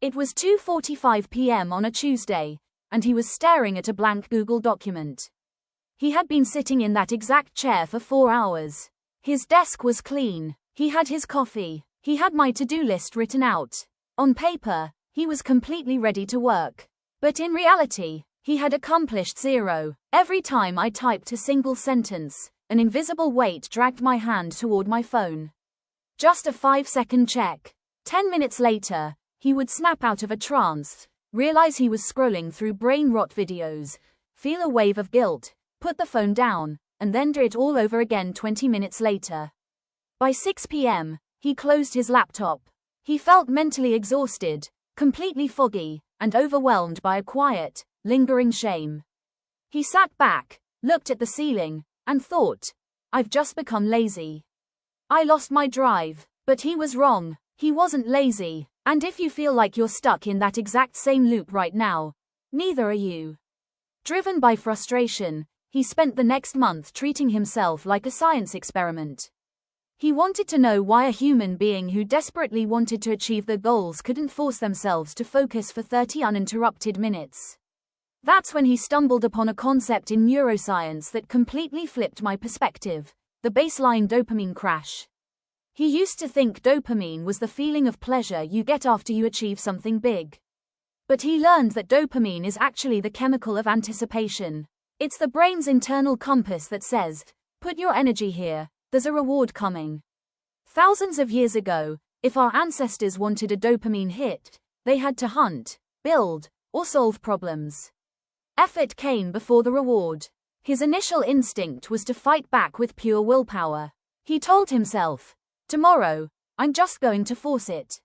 It was 2:45 p.m. on a Tuesday, and he was staring at a blank Google document. He had been sitting in that exact chair for 4 hours. His desk was clean. He had his coffee. He had my to-do list written out. On paper, he was completely ready to work. But in reality, he had accomplished zero. Every time I typed a single sentence, an invisible weight dragged my hand toward my phone. Just a 5-second check. 10 minutes later, he would snap out of a trance, realize he was scrolling through brain rot videos, feel a wave of guilt, put the phone down, and then do it all over again 20 minutes later. By 6 p.m., he closed his laptop. He felt mentally exhausted, completely foggy, and overwhelmed by a quiet, lingering shame. He sat back, looked at the ceiling, and thought, I've just become lazy. I lost my drive. But he was wrong. He wasn't lazy. And if you feel like you're stuck in that exact same loop right now, neither are you. Driven by frustration, he spent the next month treating himself like a science experiment. He wanted to know why a human being who desperately wanted to achieve their goals couldn't force themselves to focus for 30 uninterrupted minutes. That's when he stumbled upon a concept in neuroscience that completely flipped my perspective: the baseline dopamine crash. He used to think dopamine was the feeling of pleasure you get after you achieve something big. But he learned that dopamine is actually the chemical of anticipation. It's the brain's internal compass that says, put your energy here, there's a reward coming. Thousands of years ago, if our ancestors wanted a dopamine hit, they had to hunt, build, or solve problems. Effort came before the reward. His initial instinct was to fight back with pure willpower. He told himself, tomorrow, I'm just going to force it.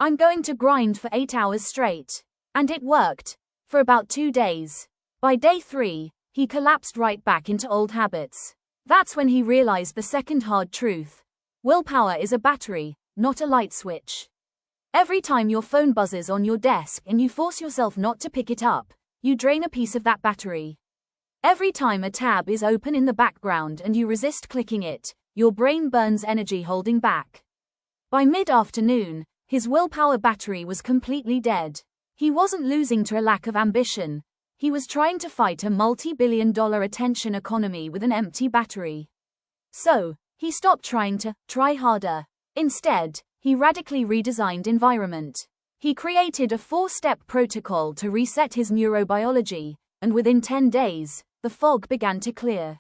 I'm going to grind for 8 hours straight. And it worked. For about 2 days. By day 3, he collapsed right back into old habits. That's when he realized the second hard truth. Willpower is a battery, not a light switch. Every time your phone buzzes on your desk and you force yourself not to pick it up, you drain a piece of that battery. Every time a tab is open in the background and you resist clicking it, your brain burns energy holding back. By mid-afternoon, his willpower battery was completely dead. He wasn't losing to a lack of ambition. He was trying to fight a multi-billion-dollar attention economy with an empty battery. So, he stopped trying to try harder. Instead, he radically redesigned environment. He created a 4-step protocol to reset his neurobiology, and within 10 days, the fog began to clear.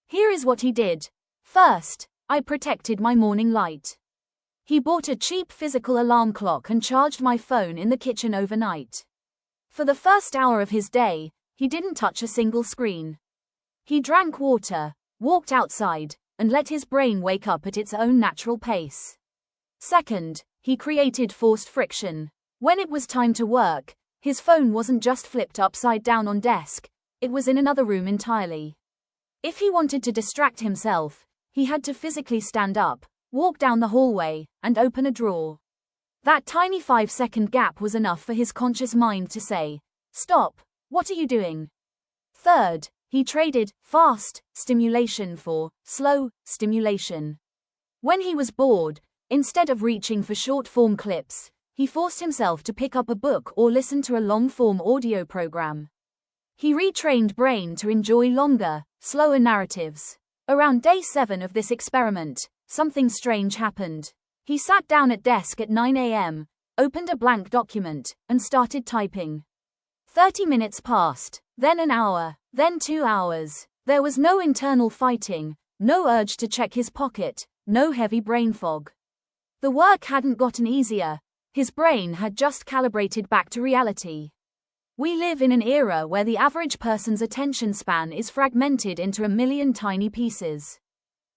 Here is what he did. First, I protected my morning light. He bought a cheap physical alarm clock and charged my phone in the kitchen overnight. For the first hour of his day, he didn't touch a single screen. He drank water, walked outside, and let his brain wake up at its own natural pace. Second, he created forced friction. When it was time to work, his phone wasn't just flipped upside down on desk, it was in another room entirely. If he wanted to distract himself, he had to physically stand up, walk down the hallway, and open a drawer. That tiny 5-second gap was enough for his conscious mind to say, stop, what are you doing? Third, he traded fast stimulation for slow stimulation. When he was bored, instead of reaching for short-form clips, he forced himself to pick up a book or listen to a long-form audio program. He retrained brain to enjoy longer, slower narratives. Around day 7 of this experiment, something strange happened. He sat down at desk at 9 a.m., opened a blank document, and started typing. 30 minutes passed, then an hour, then 2 hours. There was no internal fighting, no urge to check his pocket, no heavy brain fog. The work hadn't gotten easier. His brain had just calibrated back to reality. We live in an era where the average person's attention span is fragmented into a million tiny pieces.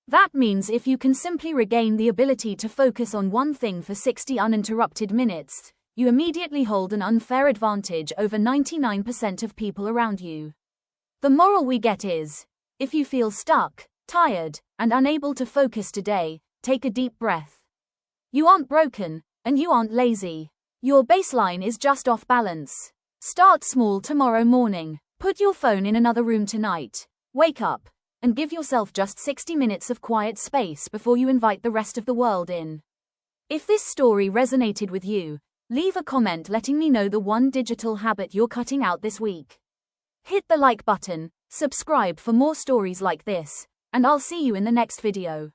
That means if you can simply regain the ability to focus on one thing for 60 uninterrupted minutes, you immediately hold an unfair advantage over 99% of people around you. The moral we get is, if you feel stuck, tired, and unable to focus today, take a deep breath. You aren't broken, and you aren't lazy. Your baseline is just off balance. Start small tomorrow morning. Put your phone in another room tonight. Wake up, and give yourself just 60 minutes of quiet space before you invite the rest of the world in. If this story resonated with you, Leave a comment letting me know the one digital habit you're cutting out this week. Hit the like button, subscribe for more stories like this, and I'll see you in the next video.